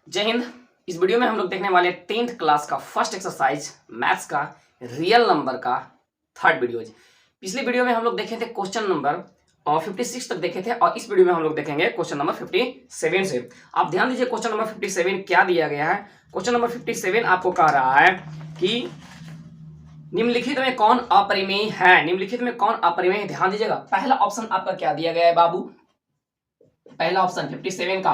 जय हिंद। इस वीडियो में हम लोग देखने वाले 10th क्लास का फर्स्ट एक्सरसाइज मैथ्स का रियल नंबर का थर्ड वीडियो। पिछले वीडियो में हम लोग देखे थे क्वेश्चन नंबर 56 तक देखे थे और इस वीडियो में हम लोग देखेंगे क्वेश्चन नंबर 57 से। आप ध्यान दीजिए क्वेश्चन नंबर 57 क्या दिया गया है। क्वेश्चन नंबर 57 आपको कह रहा है कि निम्नलिखित में कौन अपरिमेय है। निम्नलिखित में कौन अपरिमेय है, ध्यान दीजिएगा। पहला ऑप्शन आपका क्या दिया गया है बाबू? पहला ऑप्शन 57 का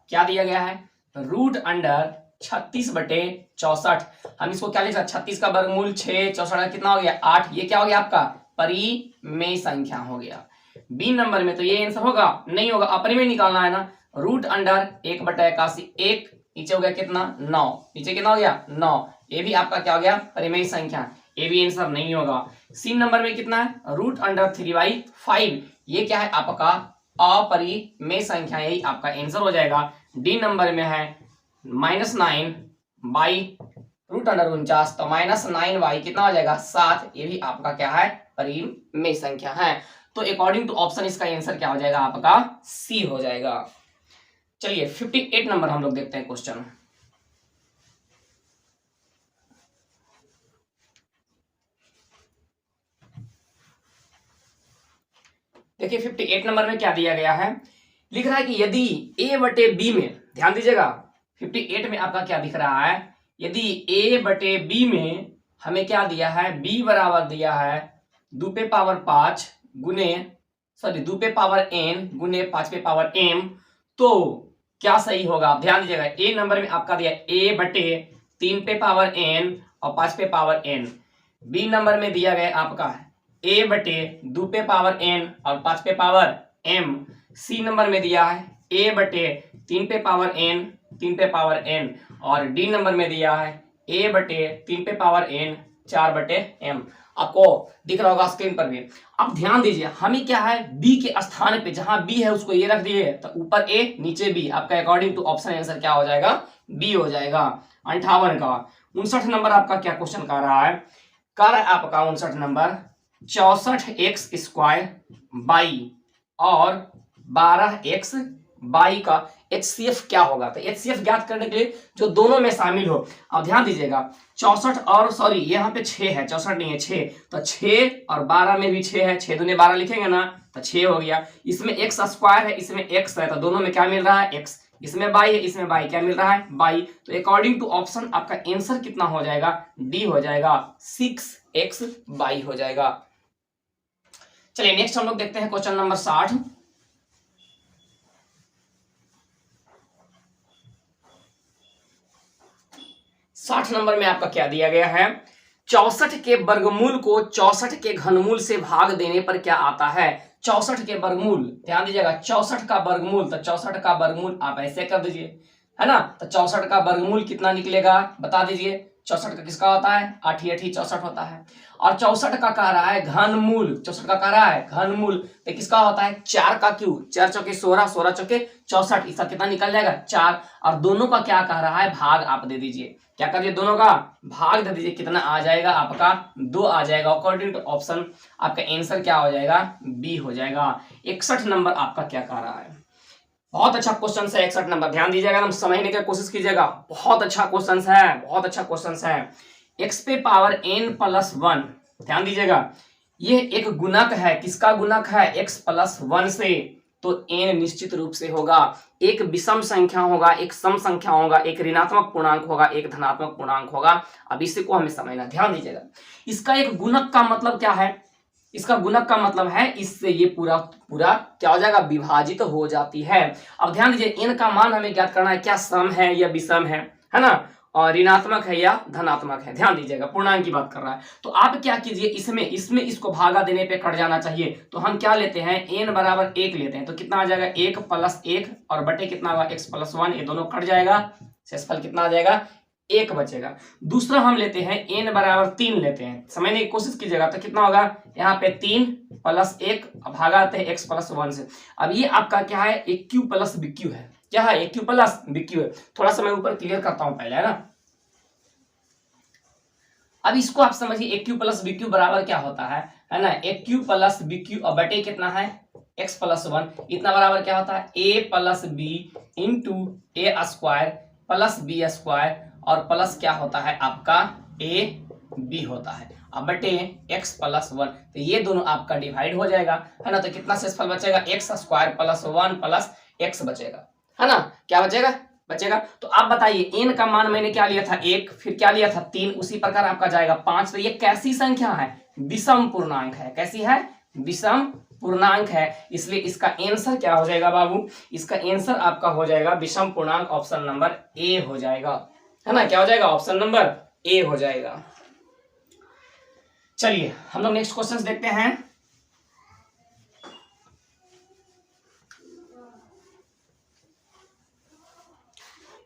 क्या दिया गया है? Root under 36/64। हम इसको क्या लिख सकते? 36 का वर्गमूल 6, 64 का कितना हो गया? 8। ये क्या हो गया आपका? परिमेय संख्या हो गया। बी नंबर में तो ये आंसर होगा नहीं होगा, अपरिमेय निकालना है ना। रूट अंडर 1/81, 1 नीचे हो गया कितना? 9। नीचे कितना हो गया? 9। ये भी आपका क्या हो गया? परिमेय संख्या। ये भी आंसर नहीं होगा। सी नंबर में कितना है? Root under 3/5। ये क्या है आपका? अपरिमेय संख्या। यही आपका आंसर हो जाएगा। डी नंबर में है -9/रूट अंडर 49, तो -9y कितना हो जाएगा? 7। ये भी आपका क्या है? परिमेय संख्या है। तो अकॉर्डिंग टू ऑप्शन इसका आंसर क्या हो जाएगा आपका? सी हो जाएगा। चलिए 58 नंबर हम लोग देखते हैं क्वेश्चन। देखिए 58 नंबर में क्या दिया गया है। लिख रहा है कि यदि a/b में, ध्यान दीजिएगा 58 में आपका क्या दिख रहा है? यदि a/b में हमें क्या दिया है? b बराबर दिया है 2 पे पावर 5 गुने सॉरी 2 पे पावर n गुने 5 पे पावर m, तो क्या सही होगा? आप ध्यान दीजिएगा। a नंबर में आपका दिया a/3 पे पावर n और 5 पे पावर n। b नंबर में दिया गया आपका a/2 पे पावर n और 5 पे पावर m। सी नंबर में दिया है a/3 पे पावर n 3 पे पावर n और डी नंबर में दिया है a/3 पे पावर n 4/m। आपको दिख रहा होगा स्क्रीन पर भी। अब ध्यान दीजिए, हमें क्या है? b के स्थान पे जहां b है उसको ये रख दिए, तो ऊपर a नीचे b। आपका अकॉर्डिंग टू ऑप्शन आंसर क्या हो जाएगा? b हो जाएगा। 58 का 59 नंबर आपका क्या क्वेश्चन कर रहा है? कर आपका 59 नंबर 64x² बाई और 12x बाई का HCF क्या होगा? तो HCF ज्ञात करने के लिए जो दोनों में शामिल हो। अब ध्यान दीजिएगा 64 और सॉरी यहाँ पे 6 है, 64 नहीं है 6, तो 6 और 12 में भी 6 है, 6 दूने 12 लिखेंगे ना, तो 6 हो गया। इसमें x² है, इसमें x है, तो दोनों में क्या मिल रहा है? x। इसमें बाई है, इसमें बाई, क्या मिल रहा है? बाई। तो अकॉर्डिंग टू ऑप्शन आपका आंसर कितना हो जाएगा? डी हो जाएगा। 6x बाई हो जाएगा। चलिए नेक्स्ट हम लोग देखते हैं क्वेश्चन नंबर 60। नंबर में आपका क्या दिया गया है? 64 के वर्गमूल को 64 के घनमूल से भाग देने पर क्या आता है? 64 के वर्गमूल, ध्यान दीजिएगा 64 का वर्गमूल, तो 64 का वर्गमूल आप ऐसे कर दीजिए, है ना। तो 64 का वर्गमूल कितना निकलेगा बता दीजिए। 64 का किसका होता है? 8 8 64 होता है। और 64 का कह रहा है घनमूल, 64 का कह रहा है घनमूल, तो किसका होता है? 4 का क्यूब, 4 चौके 16, 16 चौके 64, इसका कितना निकल जाएगा? 4। और दोनों का क्या कह रहा है? भाग आप दे दीजिए। क्या कर दिए? दोनों का भाग दे दीजिए। कितना आ जाएगा आपका? 2 आ जाएगा। अकॉर्डिंग टू ऑप्शन आपका आंसर क्या हो जाएगा? बी हो जाएगा। 61 नंबर आपका क्या कह रहा है? बहुत अच्छा क्वेश्चन है 61 नंबर, ध्यान दीजिएगा, हम समझने की कोशिश कीजिएगा। बहुत अच्छा क्वेश्चन है, बहुत अच्छा क्वेश्चन है। x पे पावर n प्लस 1, ध्यान दीजिएगा, ये एक गुणक है। किसका गुणक है? x प्लस 1 से। तो n निश्चित रूप से होगा एक विषम संख्या होगा, एक सम संख्या होगा, एक ऋणात्मक पूर्णांक होगा, एक धनात्मक पूर्णांक होगा। अब इसी को हमें समझना, ध्यान दीजिएगा। इसका एक गुणक का मतलब क्या है? इसका गुणक का मतलब है इससे ये पूरा पूरा क्या हो जाएगा? विभाजित हो जाती है। अब ध्यान दीजिए n का मान हमें ज्ञात करना है, क्या सम है या विषम है ना, और ऋणात्मक है या धनात्मक है। ध्यान दीजिएगा पूर्णांक की बात कर रहा है। तो आप क्या कीजिए, इसमें इसको भागा देने पे कट जाना चाहिए। तो हम क्या लेते हैं? n बराबर 1 लेते हैं, तो कितना आ जाएगा? 1 + 1 और बटे कितना होगा? x + 1, ये दोनों कट जाएगा, शेषफल कितना आ जाएगा? 1 बचेगा। दूसरा हम लेते हैं n बराबर 3 लेते हैं, समझने की कोशिश कीजिएगा, तो कितना होगा? यहाँ पे 3 + 1 भागा आते हैं x + 1 से। अब ये आपका क्या है? एक q + bq है। क्या है? एक q + bq है। थोड़ा सा मैं ऊपर क्लियर करता हूं पहले, है ना। अब इसको आप समझिए, एक q + bq बराबर क्या होता है ना, एक q + bq और बटे कितना है? x + 1, इतना बराबर क्या होता है? a + b × a² plus B square और प्लस क्या होता है आपका ए बी होता है। अब बटे एक्स प्लस वन, तो ये दोनों आपका डिवाइड हो जाएगा, है ना। तो कितना शेषफल बचेगा, x square plus one plus x बचेगा, है ना। क्या बचेगा। तो आप बताइए n का मान मैंने क्या लिया था 1, फिर क्या लिया था 3, उसी प्रकार आपका जाएगा 5। तो ये कैसी संख्या है, विषम पूर्णांक है। कैसी है, विषम पूर्णांक है, इसलिए इसका आंसर क्या हो जाएगा बाबू, इसका आंसर आपका हो जाएगा विषम पूर्णांक, ऑप्शन नंबर ए हो जाएगा, है ना। क्या हो जाएगा, ऑप्शन नंबर ए हो जाएगा। चलिए हम लोग नेक्स्ट क्वेश्चन देखते हैं।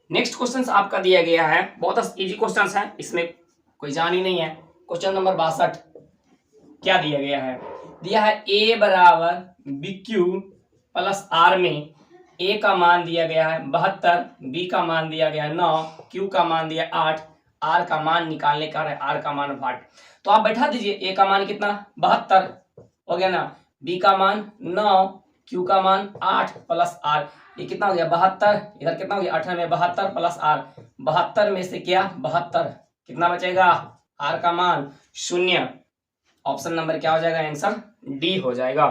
नेक्स्ट क्वेश्चन आपका दिया गया है, बहुत इजी क्वेश्चन है, इसमें कोई जान ही नहीं है। क्वेश्चन नंबर 62 क्या दिया गया है, दिया है a बराबर बी क्यू प्लस आर में a का मान दिया गया है 72, b का मान दिया गया 9, q का मान दिया 8, r का मान निकालने का है, r का मान 8। तो आप बैठा दीजिए, a का मान कितना 72 हो गया ना, b का मान 9, q का मान 8 प्लस r, ये कितना हो गया 72, इधर कितना हो गया 18 में 72 प्लस r, 72 में से क्या 72, कितना बचेगा r का मान 0। ऑप्शन नंबर क्या हो जाएगा, आंसर डी हो जाएगा।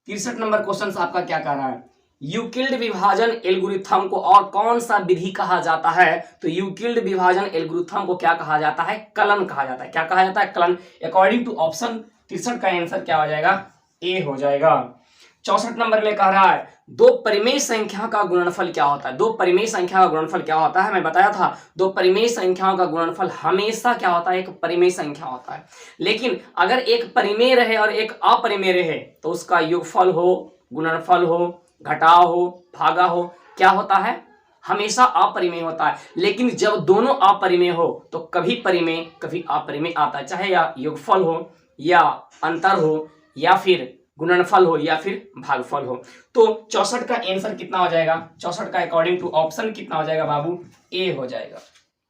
63 नंबर क्वेश्चन आपका क्या कह रहा है, यूक्लिड विभाजन एल्गोरिथम को और कौन सा विधि कहा जाता है। तो यूक्लिड विभाजन एल्गोरिथम को क्या कहा जाता है, कलन कहा जाता है। क्या कहा जाता है, कलन। अकॉर्डिंग टू ऑप्शन 63 का आंसर क्या हो जाएगा, ए हो जाएगा। 64 नंबर में कह रहा है दो परिमेय संख्या का गुणनफल क्या होता है। दो परिमेय संख्या का गुणनफल क्या होता है, मैं बताया था दो परिमेय संख्याओं का गुणनफल हमेशा क्या होता है, एक परिमेय संख्या होता है। लेकिन अगर एक परिमेय रहे और एक अपरिमेय रहे तो उसका योगफल हो, गुणनफल हो, घटाव हो, भागा हो, क्या होता है, हमेशा अपरिमेय होता है। लेकिन जब दोनों अपरिमेय हो तो कभी परिमेय कभी अपरिमेय आता है, चाहे या योगफल हो या अंतर हो या फिर गुणनफल हो या फिर भागफल हो। तो 64 का आंसर कितना हो जाएगा, 64 का अकॉर्डिंग टू ऑप्शन कितना हो जाएगा बाबू, ए हो जाएगा,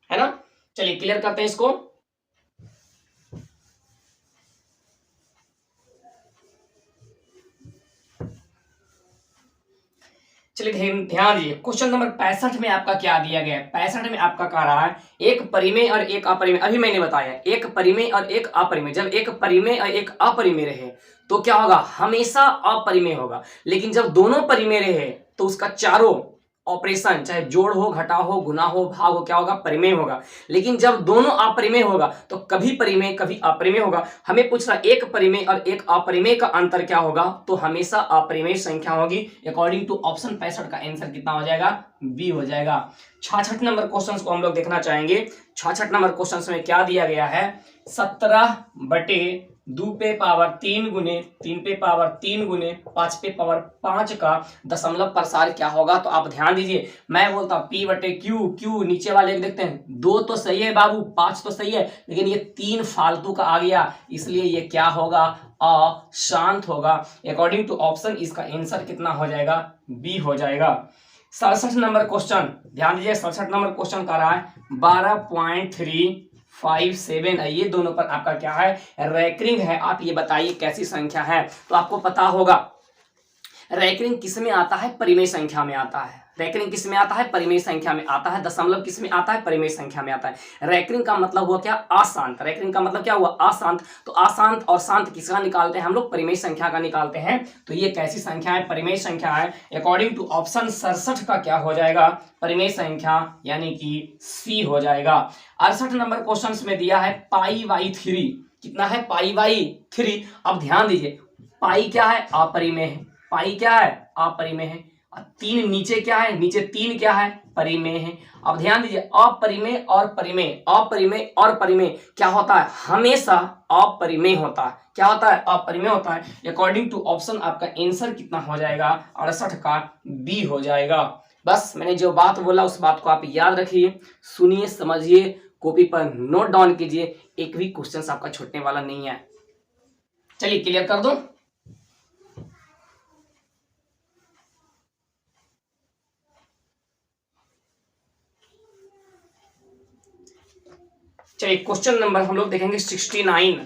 है ना। चलिए क्लियर करते हैं इसको। चलिए ध्यान दीजिए, क्वेश्चन नंबर 65 में आपका क्या दिया गया है। 65 में आपका कह रहा है एक परिमेय और एक अपरिमेय, अभी मैंने बताया एक परिमेय और एक अपरिमेय। जब एक परिमेय और एक अपरिमेय रहे तो क्या होगा, हमेशा अपरिमेय होगा। लेकिन जब दोनों परिमेय रहे तो उसका चारों ऑपरेशन, चाहे जोड़ हो, घटाव हो, गुना हो, भाग हो, क्या होगा, परिमेय होगा। लेकिन जब दोनों अपरिमेय होगा तो कभी परिमेय कभी अपरिमेय होगा। हमें पूछ रहा एक परिमेय और एक अपरिमेय का अंतर क्या होगा, तो हमेशा अपरिमेय संख्या होगी। अकॉर्डिंग टू ऑप्शन 65 का आंसर कितना हो जाएगा, बी हो जाएगा। 66 नंबर क्वेश्चन को हम लोग देखना चाहेंगे। 66 नंबर क्वेश्चन में क्या दिया गया है, 17/2 पे पावर 3 गुने 3 पे पावर 3 गुने 5 पे पावर 5 का दशमलव प्रसार क्या होगा। तो आप ध्यान दीजिए, मैं बोलता हूं p/q, नीचे वाले देखते हैं 2 तो सही है बाबू, 5 तो सही है, लेकिन ये 3 फालतू का आ गया, इसलिए ये क्या होगा, अशांत होगा। अकॉर्डिंग टू ऑप्शन इसका आंसर कितना हो जाएगा, बी हो जाएगा। 67 नंबर क्वेश्चन ध्यान दीजिए, 67 नंबर क्वेश्चन का रहा है 12.357 है, ये दोनों पर आपका क्या है, रैकरिंग है। आप ये बताइए कैसी संख्या है। तो आपको पता होगा रैकरिंग किस में आता है, परिमेय संख्या में आता है। रैकरिंग किस में आता है, परिमेय संख्या में आता है। दशमलव किस में आता है, परिमेय संख्या में आता है। रैकरिंग का मतलब हुआ क्या, अशांत। रैकरिंग का मतलब क्या हुआ, अशांत। तो अशांत और शांत किसका निकालते हैं हम लोग, परिमेय संख्या का निकालते हैं। तो ये कैसी संख्या है, परिमेय संख्या है। अकॉर्डिंग टू ऑप्शन 67 का क्या हो जाएगा, परिमेय संख्या, यानी कि सी हो जाएगा। 68 नंबर क्वेश्चन में दिया है π/3, कितना है, π/3। अब ध्यान दीजिए, पाई क्या है, अपरिमेय है। पाई क्या है, अपरिमेय है। 3 नीचे क्या है, नीचे 3 क्या है, परिमेय है। अब ध्यान दीजिए, अपरिमेय और परिमेय, अपरिमेय और परिमेय क्या होता है, हमेशा अपरिमेय होता है। क्या होता है, अपरिमेय होता है। अकॉर्डिंग टू ऑप्शन आपका आंसर कितना हो जाएगा, 68 का बी हो जाएगा। बस मैंने जो बात बोला उस बात को आप याद रखिए, सुनिए, समझिए, कॉपी पर नोट डाउन कीजिए, एक भी क्वेश्चन आपका छूटने वाला नहीं है। चलिए क्लियर कर दूं। चलिए क्वेश्चन नंबर हम लोग देखेंगे 69।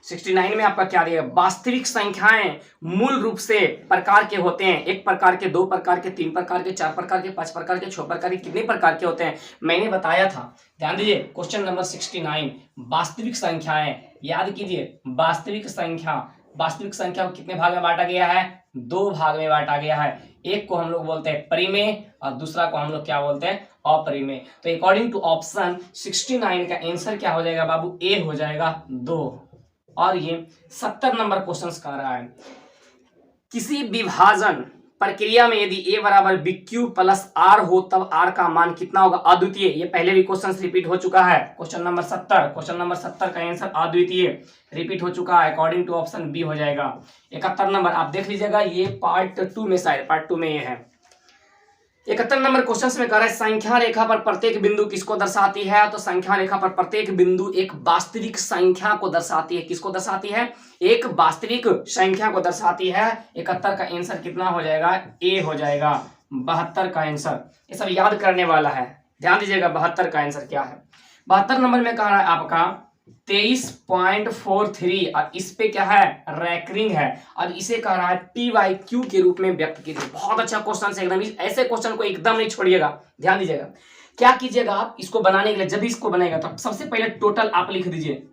69 में आपका क्या दिया, वास्तविक संख्याएं मूल रूप से प्रकार के होते हैं, एक प्रकार के, दो प्रकार के, तीन प्रकार के, चार प्रकार के, पांच प्रकार के, छह प्रकार के, कितने प्रकार के होते हैं मैंने बताया था। ध्यान दीजिए क्वेश्चन नंबर 69, वास्तविक संख्याएं, याद कीजिए वास्तविक संख्या, वास्तविक संख्या को कितने भाग में बांटा गया है, दो भाग में बांटा गया है। एक को हम लोग बोलते हैं परिमेय और दूसरा को हम लोग क्या बोलते हैं, अपरिमेय। तो अकॉर्डिंग टू ऑप्शन 69 का आंसर क्या हो जाएगा बाबू, ए हो जाएगा 2। और ये 70 नंबर क्वेश्चन कह रहा है, किसी विभाजन प्रक्रिया में यदि a बराबर BQ प्लस R हो तब R का मान कितना होगा, अद्वितीय। ये पहले भी क्वेश्चन रिपीट हो चुका है, क्वेश्चन नंबर 70 का आंसर अद्वितीय रिपीट हो चुका है, अकॉर्डिंग टू ऑप्शन बी हो जाएगा। 71 नंबर आप देख लीजिएगा, ये पार्ट 2 में, शायद पार्ट 2 में ये है। 71 नंबर क्वेश्चन में कह रहा है संख्या रेखा पर प्रत्येक बिंदु किसको दर्शाती है, तो संख्या रेखा पर प्रत्येक बिंदु एक वास्तविक संख्या को दर्शाती है। किसको दर्शाती है, एक वास्तविक संख्या को दर्शाती है। 71 का आंसर कितना हो जाएगा, ए हो जाएगा। 72 का आंसर, ये सब याद करने वाला है, ध्यान दीजिएगा 72 का आंसर क्या है। 72 नंबर में कह रहा है आपका 23.43 और इस पे क्या है, रैकरिंग है और इसे कह रहा है PYQ के रूप में व्यक्त कीजिए। बहुत अच्छा क्वेश्चन है एकदम, ऐसे क्वेश्चन को एकदम नहीं छोड़िएगा। ध्यान दीजिएगा क्या कीजिएगा आप, इसको बनाने के लिए जब इसको बनाएगा तो सबसे पहले टोटल आप लिख दीजिए,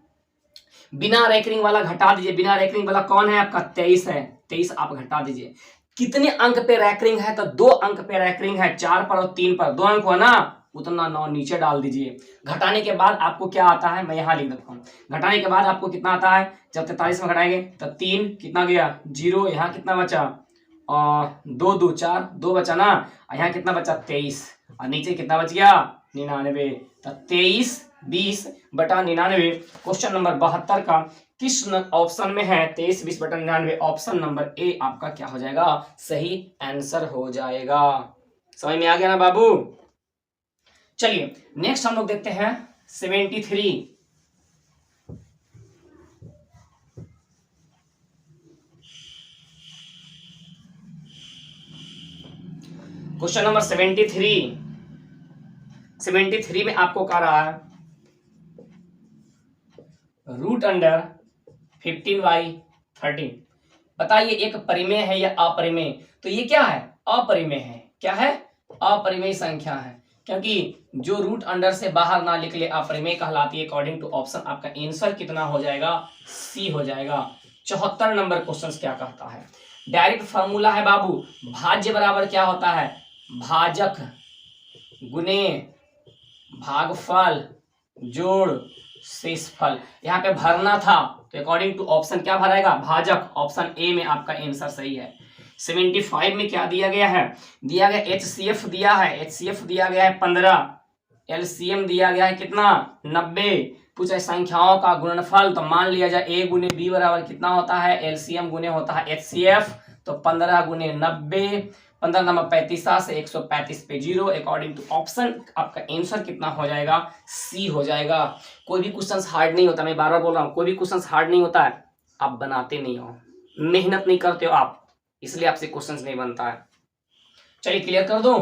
बिना रैकरिंग वाला घटा दीजिए। बिना रैकरिंग वाला कौन है आपका, 23 है, 23 आप घटा दीजिए। कितने अंक पे रैकरिंग है, तो 2 अंक पे रैकरिंग है, 4 पर और 3 पर, 2 अंक हुआ ना, उतना 9 नीचे डाल दीजिए। घटाने के बाद आपको क्या आता है, मैं यहाँ लिख देता हूँ। घटाने के बाद आपको कितना आता है, जब 43 में घटाएंगे तो 3 कितना गया 0, यहाँ कितना बचा और 2 2 4, 2 बचा ना, यहाँ कितना बचा 23 और नीचे कितना बच गया 99। तो 23 20 बटा 99 क्वेश्चन नंबर 72 का किस ऑप्शन में है, 23 20 बटा 99, ऑप्शन नंबर ए आपका क्या हो जाएगा, सही आंसर हो जाएगा। समझ में आ गया ना बाबू। चलिए नेक्स्ट हम लोग देखते हैं 73। क्वेश्चन नंबर 73 में आपको कह रहा है रूट अंडर 15/13। बताइए एक परिमेय है या अपरिमेय, तो ये क्या है, अपरिमेय है। क्या है, अपरिमेय संख्या है, क्योंकि जो रूट अंडर से बाहर ना निकले अपरिमेय कहलाती है। अकॉर्डिंग टू ऑप्शन आपका आंसर कितना हो जाएगा, सी हो जाएगा। 74 नंबर क्वेश्चन क्या कहता है, डायरेक्ट फॉर्मूला है बाबू, भाज्य बराबर क्या होता है, भाजक गुने भागफल जोड़ शेषफल। यहाँ पे भरना था तो अकॉर्डिंग टू ऑप्शन क्या भरेगा, भाजक। ऑप्शन ए में आपका आंसर सही है। 75 में क्या दिया गया है, दिया गया HCF दिया है, HCF दिया गया है 15, LCM दिया गया है कितना 90। पूछा संख्याओं का गुणनफल, तो मान लिया जाए A गुने B बराबर कितना होता है, LCM गुने होता है HCF, तो 15 गुने 90, 15 नंबर 35 से 135 पे 0। अकॉर्डिंग टू ऑप्शन आपका आंसर कितना हो जाएगा, सी हो जाएगा। कोई भी क्वेश्चन हार्ड नहीं होता, मैं बार बार बोल रहा हूँ, कोई भी क्वेश्चन हार्ड नहीं होता है, आप बनाते नहीं हो, मेहनत नहीं करते हो आप, इसलिए आपसे क्वेश्चंस नहीं बनता है। चलिए क्लियर कर दूं।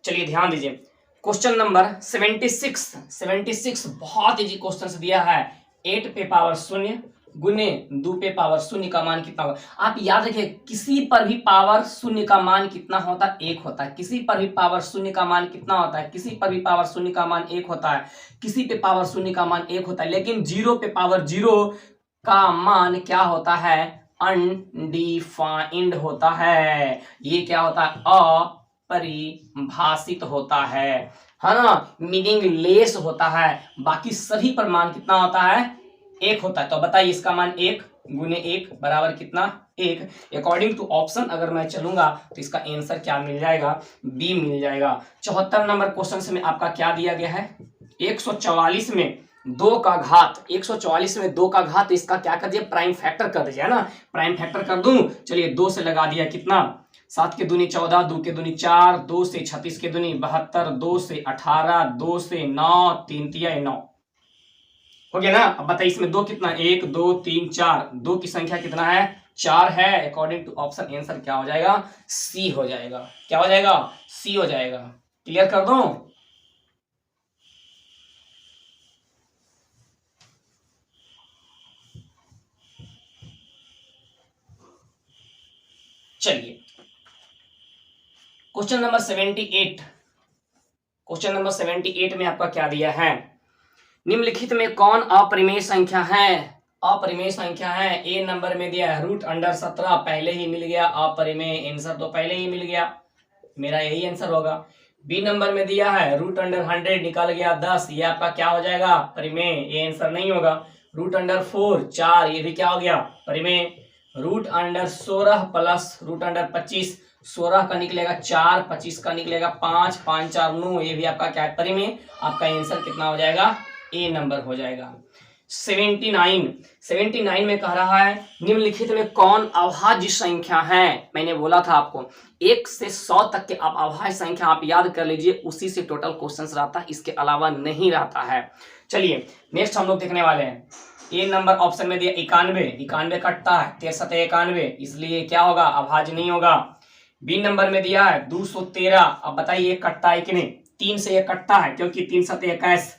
चलिए ध्यान दीजिए, क्वेश्चन नंबर 76 बहुत इजी क्वेश्चन दिया है। 8 पे पावर 0 गुने 2 पे पावर 0 का मान कितना होगा। आप याद रखिए, किसी पर भी पावर 0 का मान कितना होता है, 1 होता है। किसी पर भी पावर 0 का मान कितना होता है, किसी पर भी पावर 0 का मान 1 होता है। किसी पे पावर 0 का मान 1 होता है, लेकिन 0 पे पावर 0 का मान क्या होता है, अनडिफाइंड होता है। ये क्या होता है, अपरिभाषित होता है ना, मीनिंगलेस होता है। बाकी सभी पर मान कितना होता है, 1 होता है। तो बताइए इसका मान 1 गुने 1 बराबर कितना, 1। अकॉर्डिंग टू ऑप्शन अगर मैं चलूंगा तो इसका आंसर क्या मिल जाएगा, बी मिल जाएगा। 74 नंबर क्वेश्चन में आपका क्या दिया गया है, 144 में 2 का घात, 144 में 2 का घात, तो इसका क्या कर दिया, प्राइम फैक्टर कर दीजिए, है ना। प्राइम फैक्टर कर दूं, चलिए 2 से लगा दिया, कितना 7 के दूनी 14, 2 के दूनी 4, 2 से 36 के दूनी 72, 2 से 18, 2 से 9, 3 तिया 9 हो गया ना। अब बताइए इसमें 2 कितना, 1 2 3 4, 2 की संख्या कितना है 4 है। अकॉर्डिंग टू ऑप्शन आंसर क्या हो जाएगा? सी हो जाएगा। क्या हो जाएगा? सी हो जाएगा। क्लियर कर दूं? चलिए क्वेश्चन नंबर 78। क्वेश्चन नंबर 78 में आपका क्या दिया है? निम्नलिखित में कौन अपरिमेय संख्या है? अपरिमेय संख्या है। ए नंबर में दिया है √17, पहले ही मिल गया। अपरिमेय आंसर तो पहले ही मिल गया, मेरा यही आंसर होगा। बी नंबर में दिया है √100, निकल गया 10, ये आपका क्या हो जाएगा? परिमेय। ये आंसर नहीं होगा। √4 4, ये भी क्या हो गया? परिमेय। √16 प्लस √25, 16 का निकलेगा 4, 25 का निकलेगा 5, 5 4 9, ये भी आपका क्या है? परिमेय। आपका आंसर कितना हो जाएगा? ए नंबर हो जाएगा। 79 में कह रहा है निम्नलिखित में कौन अभाज्य संख्या है? मैंने बोला था आपको 1 से 100 तक के आप अभाज्य संख्या आप याद कर लीजिए, उसी से टोटल क्वेश्चंस रहता है, इसके अलावा नहीं रहता है। चलिए नेक्स्ट हम लोग देखने वाले हैं। ए नंबर ऑप्शन में दिया 91 कटता है, 63 91, इसलिए क्या होगा? अभाज्य नहीं होगा। बी नंबर में दिया है 213, अब बताइए कटता है कि नहीं? 3 से ये कटता है क्योंकि 3 7 21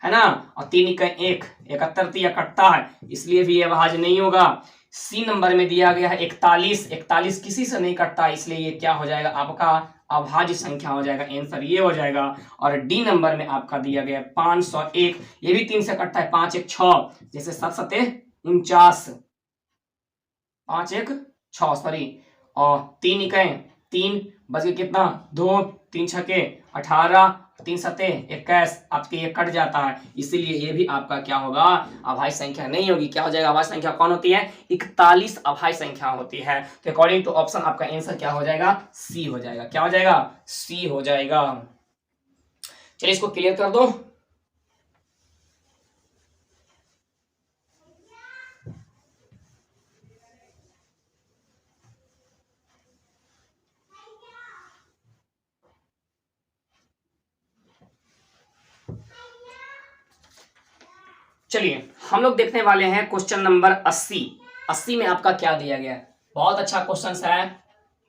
है ना, और 3 1 71 कटता है, इसलिए भी ये अभाज्य नहीं होगा। सी नंबर में दिया गया है 41 किसी से नहीं कटता, इसलिए ये क्या हो जाएगा? आपका अभाज्य संख्या हो जाएगा। आंसर ये हो जाएगा। और डी नंबर में आपका दिया गया 501, ये भी 3 से कटता है, 5 1 6, जैसे 7 7 49, 5 1 6 सॉरी, और 3 1 3, बच गया कितना? 2, 3 6 18, 3 7 21, आपके ये कट जाता है, इसीलिए ये भी आपका क्या होगा? अभाज्य संख्या नहीं होगी। क्या हो जाएगा? अभाज्य संख्या कौन होती है? 41 अभाज्य संख्या होती है। तो अकॉर्डिंग टू ऑप्शन आपका आंसर क्या हो जाएगा? सी हो जाएगा। क्या हो जाएगा? सी हो जाएगा। चलिए इसको क्लियर कर दो। चलिए हम लोग देखने वाले हैं क्वेश्चन नंबर 80 में आपका क्या दिया गया है? बहुत अच्छा क्वेश्चन है,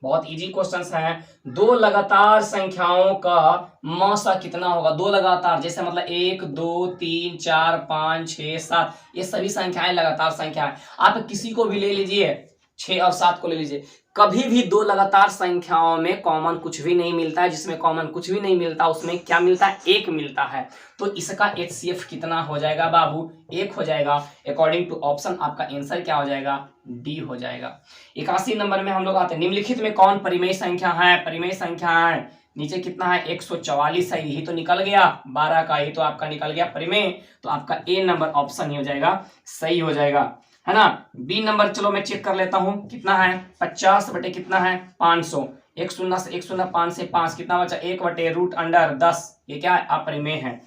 बहुत इजी क्वेश्चन है। दो लगातार संख्याओं का मौसा कितना होगा? दो लगातार, जैसे मतलब 1 2 3 4 5 6 7, ये सभी संख्याएं लगातार संख्या है। आप किसी को भी ले लीजिए, 6 और 7 को ले लीजिए, कभी भी दो लगातार संख्याओं में कॉमन कुछ भी नहीं मिलता है। जिसमें कॉमन कुछ भी नहीं मिलता उसमें क्या मिलता है? 1 मिलता है। तो इसका HCF कितना हो जाएगा बाबू? 1 हो जाएगा। अकॉर्डिंग टू ऑप्शन आपका आंसर क्या हो जाएगा? डी हो जाएगा। 81 नंबर में हम लोग आते हैं, निम्नलिखित में कौन परिमेय संख्या है? परिमेय संख्या है, नीचे कितना है? 144 है, यही तो निकल गया 12 का, ये तो आपका निकल गया परिमेय। तो आपका ए नंबर ऑप्शन ही हो जाएगा, सही हो जाएगा, है ना। बी नंबर चलो मैं चेक कर लेता हूं, कितना है? 50 बटे कितना है? 500, 1 0 से 1 0 5 से 5, कितना बचा? 1 बटे √10, ये क्या है? अपरिमेय है।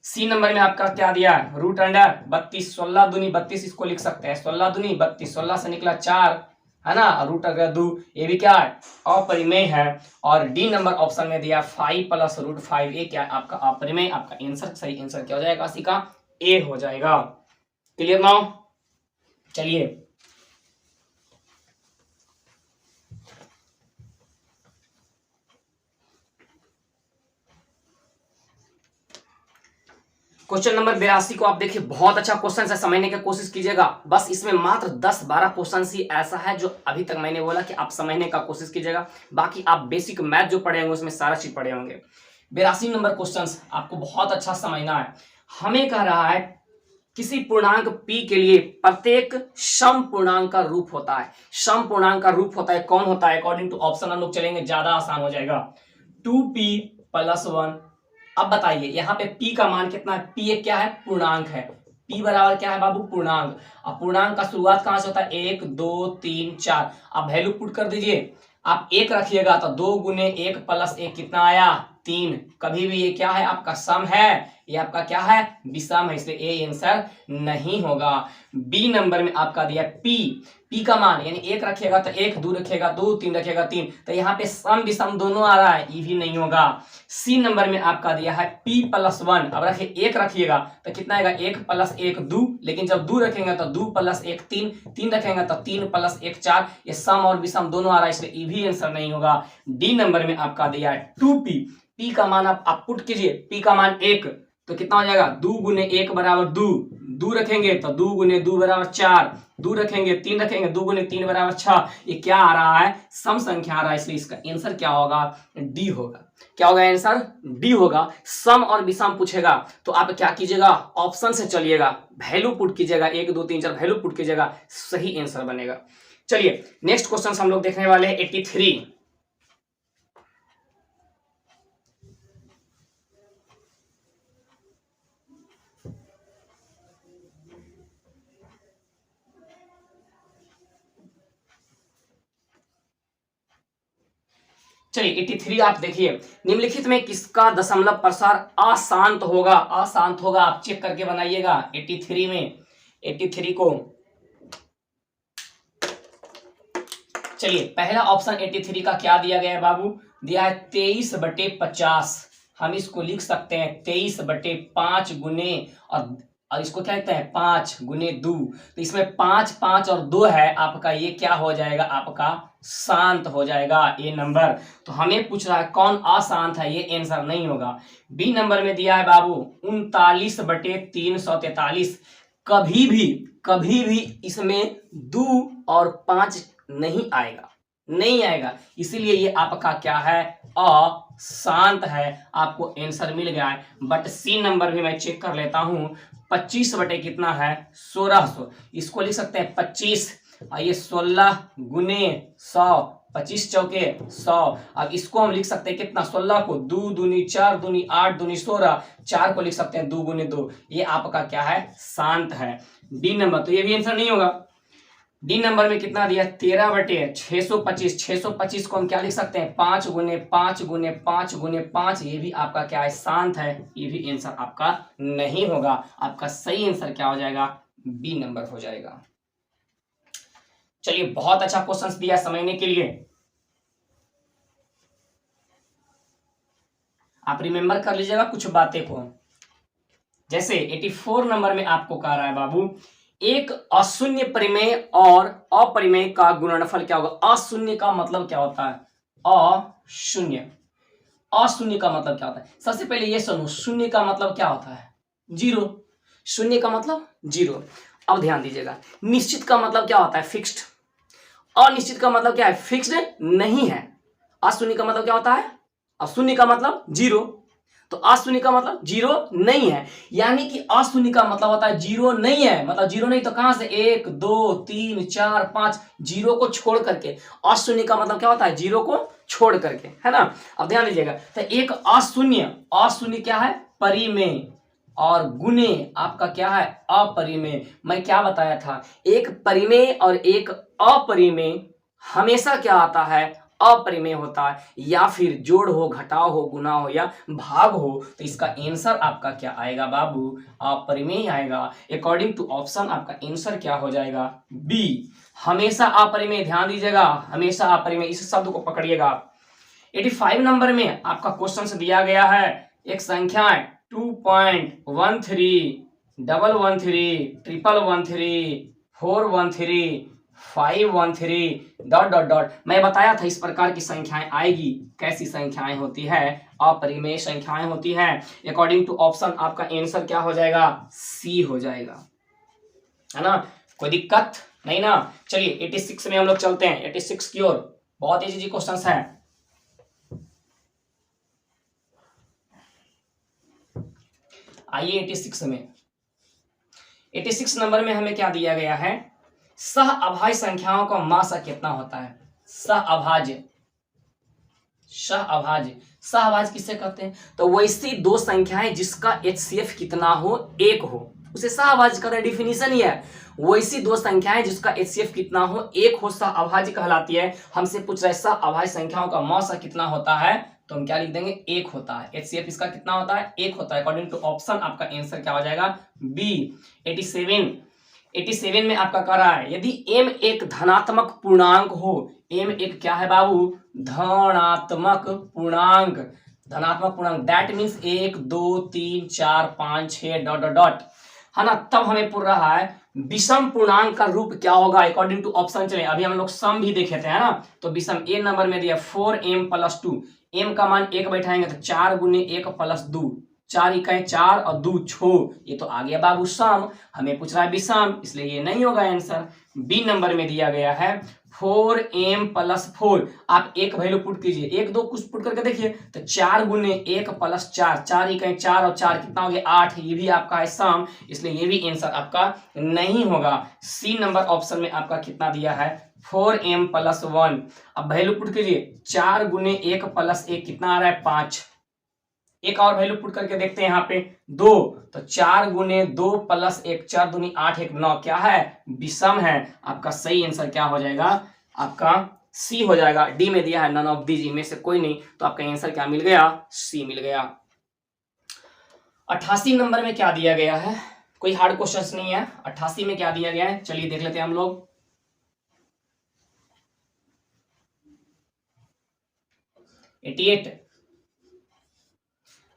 सी नंबर में आपका क्या दिया है? √32, 16 दूनी 32, इसको लिख सकते हैं 16 दूनी 32, 16 से निकला 4, है ना, √2, ये भी क्या है? अपरिमेय है। और डी नंबर ऑप्शन में दिया 5 प्लस √5, ये क्या है? आपका अपरिमेय। आपका आंसर, सही आंसर क्या हो जाएगा? सी का ए हो जाएगा। Clear now? चलिए क्वेश्चन नंबर 82 को आप देखिए, बहुत अच्छा क्वेश्चन है, समझने की कोशिश कीजिएगा। बस इसमें मात्र 10-12 क्वेश्चन ही ऐसा है जो अभी तक मैंने बोला कि आप समझने का कोशिश कीजिएगा, बाकी आप बेसिक मैथ जो पढ़े होंगे उसमें सारा चीज पढ़े होंगे। 82 नंबर क्वेश्चन आपको बहुत अच्छा समझना है। हमें कह रहा है किसी पूर्णांक p के लिए प्रत्येक सम पूर्णांक का रूप होता है। सम पूर्णांक का रूप होता है, कौन होता है? अकॉर्डिंग टू ऑप्शन हम लोग चलेंगे, ज्यादा आसान हो जाएगा। 2p + 1। अब बताइए यहाँ पे p का मान कितना है? p एक क्या है? पूर्णांक है। p बराबर क्या है बाबू? पूर्णांक। अब पूर्णांक का शुरुआत कहां से होता है? 1 2 3 4। आप वैल्यू पुट कर दीजिए। आप 1 रखिएगा तो 2 × 1 + 1 कितना आया? 3। कभी भी ये क्या है? आपका सम है, ये आपका क्या है, विषम है, इसलिए ए आंसर नहीं होगा। बी नंबर में आपका दिया पी, पी का मान यानी एक रखिएगा तो एक, दो रखिएगा दो, तीन रखिएगा तीन, तो यहाँ पे सम विषम दोनों आ रहा है, ये भी नहीं होगा। सी नंबर में आपका दिया है p प्लस 1, अब रखिए एक रखिएगा तो कितना आएगा, एक प्लस एक दो, लेकिन जब दो रखेंगे तो दो प्लस एक तीन, तीन रखेंगे तो तीन प्लस एक चार, ये सम और विषम दोनों आ रहा है, इसलिए ये भी आंसर नहीं होगा। डी नंबर में आपका दिया है 2p, p का मान आप पुट कीजिए, p का मान एक, तो कितना हो जाएगा, दो गुने एक बराबर दो, दो रखेंगे तो दो गुने दो बराबर चार, दो रखेंगे तीन रखेंगे, दो गुने तीन बराबर छह, ये क्या आ रहा है, सम संख्या आ रहा है, इसलिए इसका आंसर क्या होगा, डी होगा। क्या होगा आंसर, डी होगा। सम और विषम पूछेगा तो आप क्या कीजिएगा, ऑप्शन से चलिएगा, वैल्यू पुट कीजिएगा, एक दो तीन चार वैल्यू पुट कीजिएगा, सही आंसर बनेगा। चलिए नेक्स्ट क्वेश्चन हम लोग देखने वाले हैं 83। चलिए 83 आप देखिए, निम्नलिखित में किसका दशमलव प्रसार अशांत होगा, अशांत होगा, आप चेक करके बनाइएगा 83 में, 83 को। चलिए पहला ऑप्शन 83 का क्या दिया गया है बाबू, दिया है 23/50, हम इसको लिख सकते हैं 23/5 गुने और इसको क्या लिखते हैं 5 गुने 2, तो इसमें 5 5 और 2 है आपका, ये क्या हो जाएगा, आपका शांत हो जाएगा ए नंबर। तो हमें पूछ रहा है कौन अशांत है, ये आंसर नहीं होगा। बी नंबर में दिया है बाबू 39/343, कभी भी इसमें 2 और 5 नहीं आएगा, नहीं आएगा, इसीलिए ये आपका क्या है, अशांत है, आपको आंसर मिल गया है। बट सी नंबर भी मैं चेक कर लेता हूं, 25 बटे कितना है 1600, इसको लिख सकते हैं 25, ये 16 गुने 100, 25 चौके 100, अब इसको हम लिख सकते हैं कितना, 16 को 2 दूनी 4 दूनी 8 दूनी 16, 4 को लिख सकते हैं 2 गुने 2, ये आपका क्या है, शांत है। डी नंबर, तो ये भी आंसर नहीं होगा। डी नंबर में कितना दिया 13/625, 625 को हम क्या लिख सकते हैं 5 गुने 5 गुने 5 गुने 5, ये भी आपका क्या है, शांत है, ये भी आंसर आपका नहीं होगा। आपका सही आंसर क्या हो जाएगा, बी नंबर हो जाएगा। चलिए बहुत अच्छा क्वेश्चन दिया समझने के लिए, आप रिमेंबर कर लीजिएगा कुछ बातें को। जैसे 84 नंबर में आपको कह रहा है बाबू, एक अशून्य परिमेय और अपरिमेय का गुणनफल क्या होगा। अशून्य का मतलब क्या होता है, अशून्य, अशून्य का मतलब क्या होता है, सबसे पहले ये सुनो, शून्य का मतलब क्या होता है, जीरो, शून्य का मतलब जीरो। अब ध्यान दीजिएगा, निश्चित का मतलब क्या होता है, फिक्स्ड, अनिश्चित का मतलब क्या है, फिक्स्ड नहीं है। अशून्य का मतलब क्या होता है, अशून्य का मतलब जीरो, तो अशून्य का मतलब जीरो नहीं है, यानी कि अशून्य का मतलब होता है जीरो नहीं है, मतलब जीरो नहीं तो कहां से 1 2 3 4 5, जीरो को छोड़ करके, अशून्य का मतलब क्या होता है, जीरो को छोड़ करके, है ना। अब ध्यान दीजिएगा, तो एक अशून्य, अशून्य क्या है, परिमेय, और गुणे आपका क्या है, अपरिमेय। मैं क्या बताया था, एक परिमेय और एक अपरिमेय हमेशा क्या आता है, अपरिमेय होता है, या फिर जोड़ हो, घटाव हो, गुना हो या भाग हो, तो इसका आंसर आपका क्या आएगा बाबू, अपरिमेय आएगा। अकॉर्डिंग टू ऑप्शन आपका आंसर क्या हो जाएगा, बी, हमेशा अपरिमेय। ध्यान दीजिएगा, हमेशा अपरिमेय, इस शब्द को पकड़िएगा। 85 नंबर में आपका क्वेश्चन दिया गया है, एक संख्या 2.13 113 111 413 513 ... मैं बताया था इस प्रकार की संख्याएं आएगी, कैसी संख्याएं होती है, अपरिमेय संख्याएं होती है। अकॉर्डिंग टू ऑप्शन आपका आंसर क्या हो जाएगा, सी हो जाएगा, है ना, कोई दिक्कत नहीं ना। चलिए 86 में हम लोग चलते हैं, 86 की ओर, बहुत इजी क्वेश्चन है। आइए 86 में, 86 नंबर में हमें क्या दिया गया है, सह अभाज्य संख्याओं का मासा कितना होता है, सह अभाज्य, सह अभाज्य, सह अभाज्य किससे कहते हैं, तो वैसी दो संख्याएं जिसका HCF कितना हो, एक हो, उसे सह अभाज्य का डिफिनीशन ही है। वैसी दो संख्याएं जिसका HCF कितना हो, एक हो, सह अभाज्य कहलाती है। हमसे पूछ रहा है सह अभाज्य संख्याओं का मासा कितना होता है, तो हम क्या लिख देंगे, 1 होता है। HCF इसका कितना होता है, 1 होता है। अकॉर्डिंग टू ऑप्शन आपका आंसर क्या हो जाएगा, बी। 87 में आपका कह रहा है यदि m एक धनात्मक पूर्णांक हो, m एक क्या है बाबू, धनात्मक पूर्णांक, धनात्मक पूर्णांक, that means 1 2 3 4 5 6 dot dot dot, है ना। तब हमें पूछ रहा है विषम पूर्णांक का रूप क्या होगा अकॉर्डिंग टू ऑप्शन। चले अभी हम लोग सम भी देखे थे, है ना। तो विषम ए नंबर में दिया 4m + 2, m का मान 1 बैठाएंगे तो 4 × 1 + 2, 4 इकाई 4 और 2 6, ये तो आ गया बाबू सम। हमें पूछ रहा है विषम, इसलिए ये नहीं होगा आंसर। बी नंबर में दिया गया है 4m + 4, आप एक वैल्यू पुट कीजिए, 1 2 कुछ पुट करके देखिए, तो 4 × 1 + 4, 4 इकाई 4 और 4 कितना हो गया 8, ये भी आपका है सम, इसलिए ये भी आंसर आपका नहीं होगा। सी नंबर ऑप्शन में आपका कितना दिया है, 4m + 1। अब वैल्यू पुट कीजिए, 4 × 1 + 1 कितना आ रहा है 5, एक और वैल्यू पुट करके देखते हैं यहाँ पे 2, तो 4 × 2 + 1, 4 दूनी 8 1 9, क्या है विषम है। आपका सही आंसर क्या हो जाएगा, आपका सी हो जाएगा। डी में दिया है नन ऑफ दीज में से कोई नहीं, तो आपका आंसर क्या मिल गया, सी मिल गया। 88 नंबर में क्या दिया गया है, कोई हार्ड क्वेश्चंस नहीं है। 88 में क्या दिया गया है, चलिए देख लेते हैं हम लोग।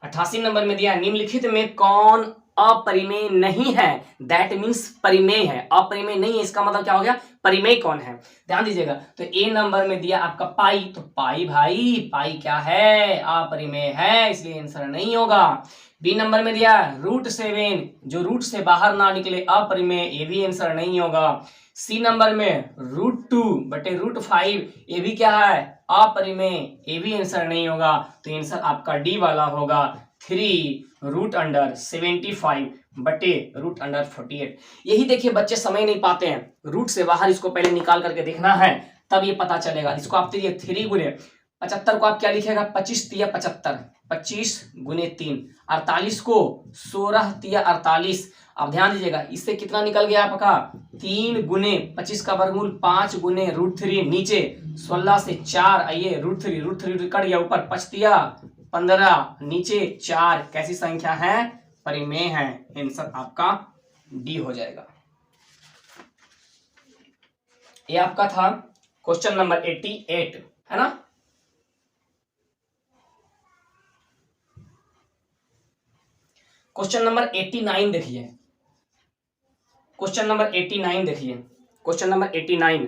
88 नंबर में दिया निम्नलिखित में कौन अपरिमेय नहीं है, दैट मीन्स परिमेय है, अपरिमेय नहीं है इसका मतलब क्या हो गया, परिमेय कौन है, ध्यान दीजिएगा। तो ए नंबर में दिया आपका पाई, तो पाई भाई, पाई क्या है, अपरिमेय है, इसलिए आंसर नहीं होगा। बी नंबर में दिया √7, जो रूट से बाहर ना निकले, अपरिमेय, ये भी आंसर नहीं होगा। सी नंबर में √2/√5, ये भी क्या है, अपरिमेय, ये भी आंसर नहीं होगा। तो आंसर आपका डी वाला होगा, 3√75/√48। यही देखिए बच्चे समझ नहीं पाते हैं, रूट से बाहर इसको पहले निकाल करके देखना है, तब ये पता चलेगा। इसको आप 3 × 75 को आप क्या लिखेगा, 25 × 75, 25 × 3, 48 को 16 × 48। अब ध्यान दीजिएगा, इससे कितना निकल गया आपका, 3 × 25 का वर्गमूल 5 × √3, नीचे 16 से 4 आइए √3 कट गया, ऊपर 5 × 15, नीचे 4, कैसी संख्या है, परिमेय है। आंसर आपका डी हो जाएगा। ये आपका था क्वेश्चन नंबर 88, है ना। क्वेश्चन नंबर 89 देखिए, क्वेश्चन नंबर 89 देखिए, क्वेश्चन नंबर 89,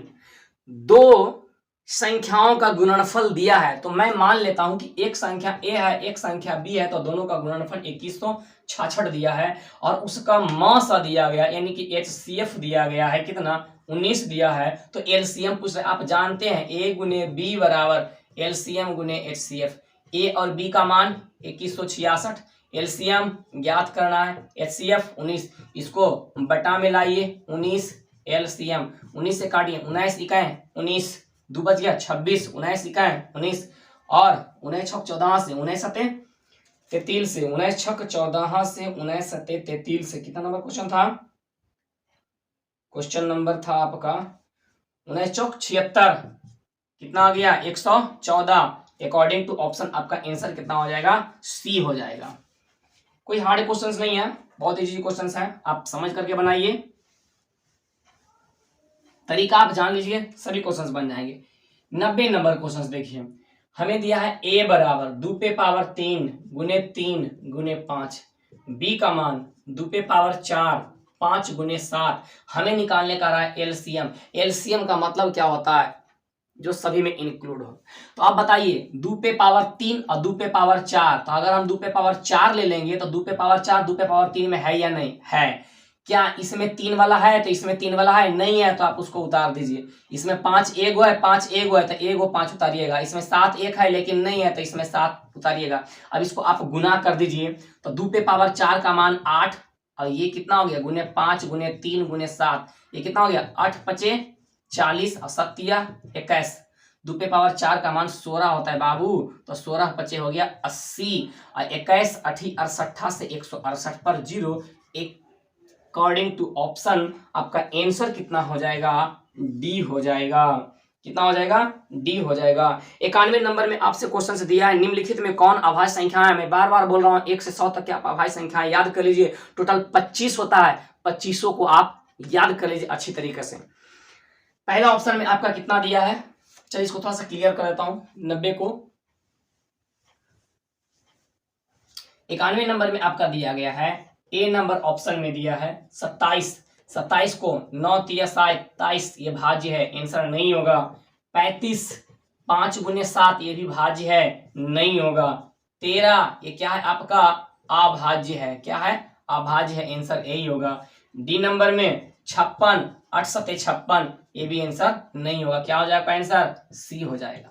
दो संख्याओं का गुणनफल दिया है, तो मैं मान लेता हूं कि एक संख्या ए है, एक संख्या बी है, तो दोनों का गुणनफल 2166 दिया है, और उसका मॉस दिया गया, यानी कि HCF दिया गया है कितना, 19 दिया है। तो एलसीएम पूछ रहे, आप जानते हैं A × B = LCM × HCF, ए और बी का मान 2166, एलसीएम ज्ञात करना है, HCF 19, इसको बटा में लाइए, 19 एलसीएम, 19 से काटिए, 19 इकाई 19, 2 बच गया 26, 19 इकाई 19, और 19 छक 14 से 19 सते 33 से, 19 छक 14 से 19 सते 33 से, कितना नंबर क्वेश्चन था, क्वेश्चन नंबर था आपका 19 चौक 76, कितना आ गया 114। अकॉर्डिंग टू ऑप्शन आपका आंसर कितना हो जाएगा, सी हो जाएगा। कोई हार्ड क्वेश्चंस नहीं है, बहुत इजी क्वेश्चंस हैं, आप समझ करके बनाइए, तरीका आप जान लीजिए, सभी क्वेश्चंस बन जाएंगे। 90 नंबर क्वेश्चंस देखिए, हमें दिया है a = 2⁵ 3 × 3 × 5, b का मान 2⁵4 5 × 7, हमें निकालने का रहा है एलसीएम। एलसीएम का मतलब क्या होता है, जो सभी में इंक्लूड हो। तो आप बताइए 2⁵3 और 2⁵4, तो अगर हम 2⁵4 ले लेंगे तो 2⁵4 2⁵3 में है या नहीं है, क्या इसमें 3 वाला है, तो इसमें 3 वाला है, नहीं है तो आप उसको उतार दीजिए। इसमें 5 एगो है, 5 एगो है, तो एगो 5 उतारिएगा। इसमें 7 एक है लेकिन नहीं है, तो इसमें 7 उतारिएगा। अब इसको आप गुना कर दीजिए, तो 2⁵4 का मान 8, और ये कितना हो गया, × 5 × 3 × 7, ये कितना हो गया 8 × 5 40 और 7 21। 2⁵4 का मान 16 होता है बाबू, तो 16 × 5 हो गया 80, और 21 8 68 से 168 पर 0। अकॉर्डिंग टू ऑप्शन आपका आंसर कितना हो जाएगा, डी हो जाएगा। कितना हो जाएगा, डी हो जाएगा। 91 नंबर में आपसे क्वेश्चन से दिया है, निम्नलिखित में कौन अभाज्य संख्या है। मैं बार बार बोल रहा हूँ 1 से 100 तक के आप अभाज्य संख्या याद कर लीजिए। टोटल 25 होता है, 25 को आप याद कर लीजिए अच्छी तरीके से। पहला ऑप्शन में आपका कितना दिया है, चलिए इसको थोड़ा सा क्लियर कर देता हूँ। 90 को 91 नंबर में आपका दिया गया है, ए नंबर ऑप्शन में दिया है 27। 27 को 9 तिया 27 ये भाज्य है, आंसर नहीं होगा। 35 5 गुने 7 ये भी भाज्य है, नहीं होगा। 13 ये क्या है आपका, अभाज्य है, क्या है, अभाज्य है, आंसर यही होगा। डी नंबर में 56 8 सते 56 ये भी आंसर नहीं होगा, क्या हो जाएगा आंसर, सी हो जाएगा।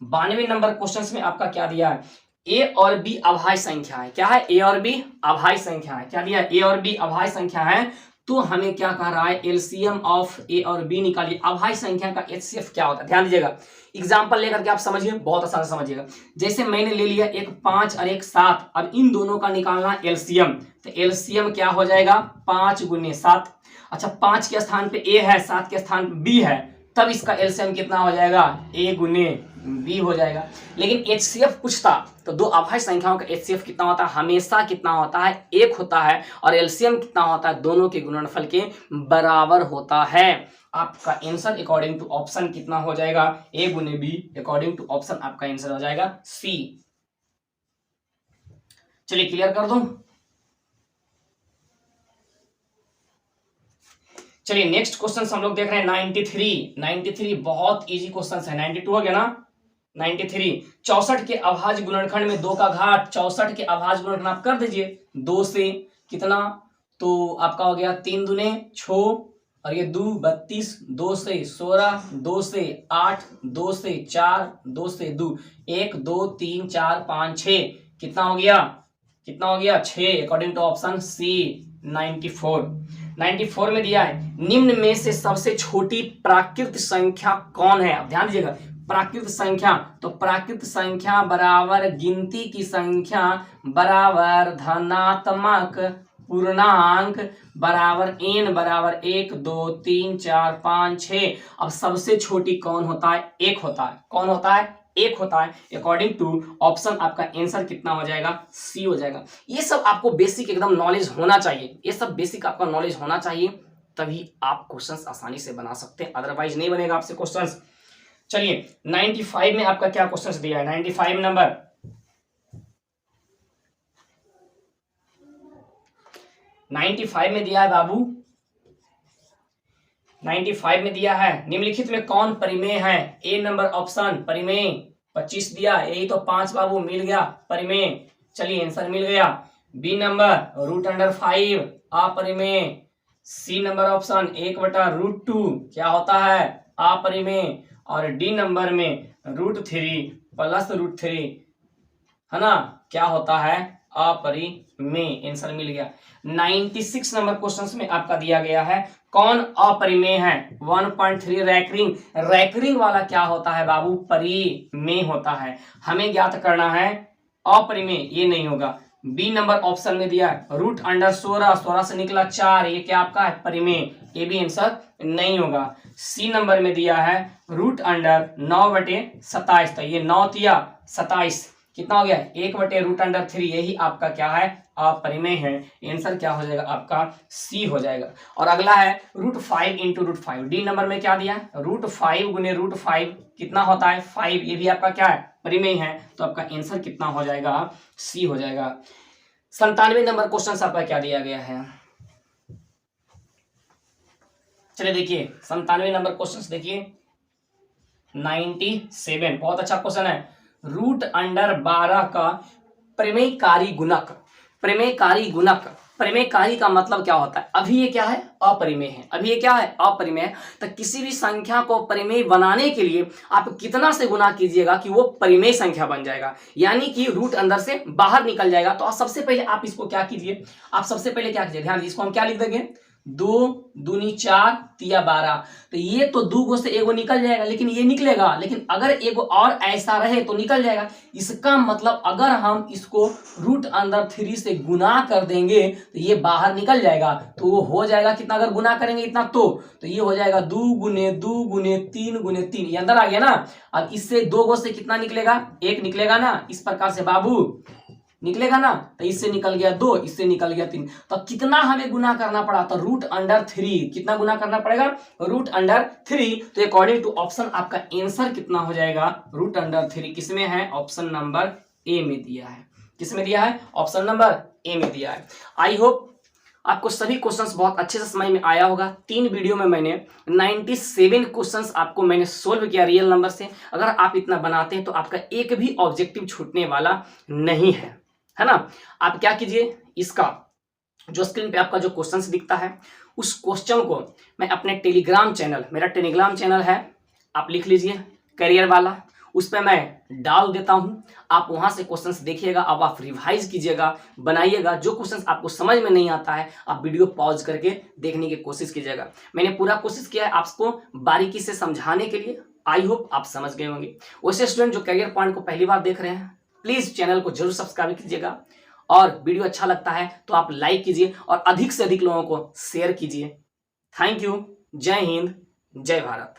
92 नंबर क्वेश्चन में आपका क्या दिया है, ए और बी अभाज्य संख्या है, क्या है, ए और बी अभाज्य संख्या है, क्या दिया, ए और बी अभाज्य संख्या है। तो हमें क्या कह रहा है, एलसीएम ऑफ ए और बी निकालिए। अभाज्य संख्या का एचसीएफ क्या होता है, ध्यान दीजिएगा, एग्जांपल लेकर के आप समझिए, बहुत आसान से समझिएगा। जैसे मैंने ले लिया एक 5 और एक 7, अब इन दोनों का निकालना एलसीएम, तो एलसीएम क्या हो जाएगा, 5 गुने 7। अच्छा 5 के स्थान पे ए है, 7 के स्थान पे बी है, तब इसका एलसीएम कितना हो जाएगा, ए गुने बी हो जाएगा। लेकिन एचसीएफ पूछता तो दो अभाज्य संख्याओं का एचसीएफ कितना होता है, हमेशा कितना होता है, 1 होता है, और एलसीएम कितना होता है, दोनों के गुणनफल के बराबर होता है। आपका आंसर अकॉर्डिंग टू ऑप्शन कितना हो जाएगा, ए गुने बी, अकॉर्डिंग टू ऑप्शन आपका आंसर हो जाएगा सी। चलिए क्लियर कर दूं। चलिए नेक्स्ट क्वेश्चन हम लोग देख रहे हैं 93 बहुत इजी क्वेश्चन है। 92 हो गया ना, 93 64 के अभाज्य गुणनखंड में 2 का घात, 64 के अभाज्य गुणनखंड आप कर दीजिए 2 से कितना, तो आपका हो गया 3 दूने 6 और ये 2 32, 2 से 16, 2 से 8, 2 से 4, 2 से 2, 1 2 3 4 5 6, कितना हो गया, कितना हो गया 6, अकॉर्डिंग टू ऑप्शन सी 94 में दिया है, निम्न में से सबसे छोटी प्राकृत संख्या कौन है। अब ध्यान दीजिएगा, प्राकृत संख्या, तो प्राकृत संख्या बराबर गिनती की संख्या बराबर धनात्मक पूर्णांक बराबर n बराबर 1 2 3 4 5 6। अब सबसे छोटी कौन होता है, 1 होता है, कौन होता है, 1 होता है। अकॉर्डिंग टू ऑप्शन आपका आंसर कितना हो जाएगा, सी हो जाएगा। ये सब आपको बेसिक एकदम नॉलेज होना चाहिए, ये सब बेसिक आपका नॉलेज होना चाहिए, तभी आप क्वेश्चंस आसानी से बना सकते हैं, अदरवाइज नहीं बनेगा आपसे क्वेश्चंस। चलिए 95 में आपका क्या क्वेश्चंस दिया है, 95 नंबर, 95 में दिया है बाबू, 95 में दिया है, निम्नलिखित में कौन परिमेय है। ए नंबर ऑप्शन परिमेय, 25 दिया, यही तो 5 बाबू मिल गया परिमेय, चलिए आंसर मिल गया। बी नंबर √5 अपरिमेय, सी नंबर ऑप्शन 1/√2 क्या होता है, अपरिमेय, और डी नंबर में √3 + √3 है ना, क्या होता है, अपरिमेय, आंसर मिल गया। 96 नंबर क्वेश्चन में आपका दिया गया है, कौन अपरिमेय है। 1.3 रैकरिंग, रैकरिंग वाला क्या होता है बाबू, परिमेय होता है, हमें ज्ञात करना है अपरिमेय, ये नहीं होगा। बी नंबर ऑप्शन में दिया है √16, 16 से निकला 4, ये क्या आपका है, परिमेय, ये भी आंसर नहीं होगा। सी नंबर में दिया है √9/27, तो ये 9 तिया 27 कितना हो गया, 1/√3, यही आपका क्या है, अपरिमेय है, आंसर क्या हो जाएगा आपका सी हो जाएगा। और अगला है √5 × √5, डी नंबर में क्या दिया है, √5 गुने √5 कितना होता है 5, ये भी आपका क्या है, परिमेय है, तो आपका आंसर कितना हो जाएगा, सी हो जाएगा। 97 नंबर क्वेश्चन आपका क्या दिया गया है, चलिए देखिए 97 नंबर क्वेश्चन देखिए, 97 बहुत अच्छा क्वेश्चन है। √12 का परिमेयकारी गुणक, परिमेयकारी गुणक, परिमेयकारी का मतलब क्या होता है, अभी ये क्या है, अपरिमेय है, अभी ये क्या है, अपरिमेय है, तो किसी भी संख्या को परिमेय बनाने के लिए आप कितना से गुना कीजिएगा कि वो परिमेय संख्या बन जाएगा, यानी कि रूट अंदर से बाहर निकल जाएगा। तो सबसे पहले आप इसको क्या कीजिए, आप सबसे पहले क्या कीजिए, ध्यान दीजिए, इसको हम क्या लिख देंगे, 2 दूनी 4 तिया 12। तो ये तो 2 गो से एगो निकल जाएगा, लेकिन ये निकलेगा, लेकिन अगर एगो और ऐसा रहे तो निकल जाएगा। इसका मतलब अगर हम इसको रूट अंडर 3 से गुना कर देंगे तो ये बाहर निकल जाएगा। तो वो हो जाएगा कितना, अगर गुना करेंगे इतना तो ये हो जाएगा 2 गुने 2 गुने 3 गुने 3, ये अंदर आ गया ना। अब इससे 2 गो से कितना निकलेगा, 1 निकलेगा ना, इस प्रकार से बाबू निकलेगा ना। तो इससे निकल गया 2, इससे निकल गया 3। तो कितना हमें गुना करना पड़ा, तो रूट अंडर 3। कितना गुना करना पड़ेगा, रूट अंडर 3। तो अकॉर्डिंग टू ऑप्शन आपका आंसर कितना हो जाएगा, रूट अंडर 3 किसमें है, ऑप्शन नंबर ए में दिया है। किसमें दिया है, ऑप्शन नंबर ए में दिया है। आई होप आपको सभी क्वेश्चंस बहुत अच्छे से समझ में आया होगा। 3 वीडियो में मैंने 97 क्वेश्चंस आपको मैंने सोल्व किया रियल नंबर से। अगर आप इतना बनाते हैं तो आपका एक भी ऑब्जेक्टिव छूटने वाला नहीं है ना। आप क्या कीजिए, इसका जो स्क्रीन पे आपका जो क्वेश्चंस दिखता है उस क्वेश्चन को मैं अपने टेलीग्राम चैनल, मेरा टेलीग्राम चैनल है, आप लिख लीजिए करियर वाला, उस पर मैं डाल देता हूं। आप वहां से क्वेश्चंस देखिएगा, अब आप रिवाइज कीजिएगा, बनाइएगा। जो क्वेश्चंस आपको समझ में नहीं आता है आप वीडियो पॉज करके देखने की कोशिश कीजिएगा। मैंने पूरा कोशिश किया है आपको बारीकी से समझाने के लिए। आई होप आप समझ गए होंगे। वैसे स्टूडेंट जो करियर पॉइंट को पहली बार देख रहे हैं, प्लीज चैनल को जरूर सब्सक्राइब कीजिएगा, और वीडियो अच्छा लगता है तो आप लाइक कीजिए और अधिक से अधिक लोगों को शेयर कीजिए। Thank you. जय हिंद, जय भारत।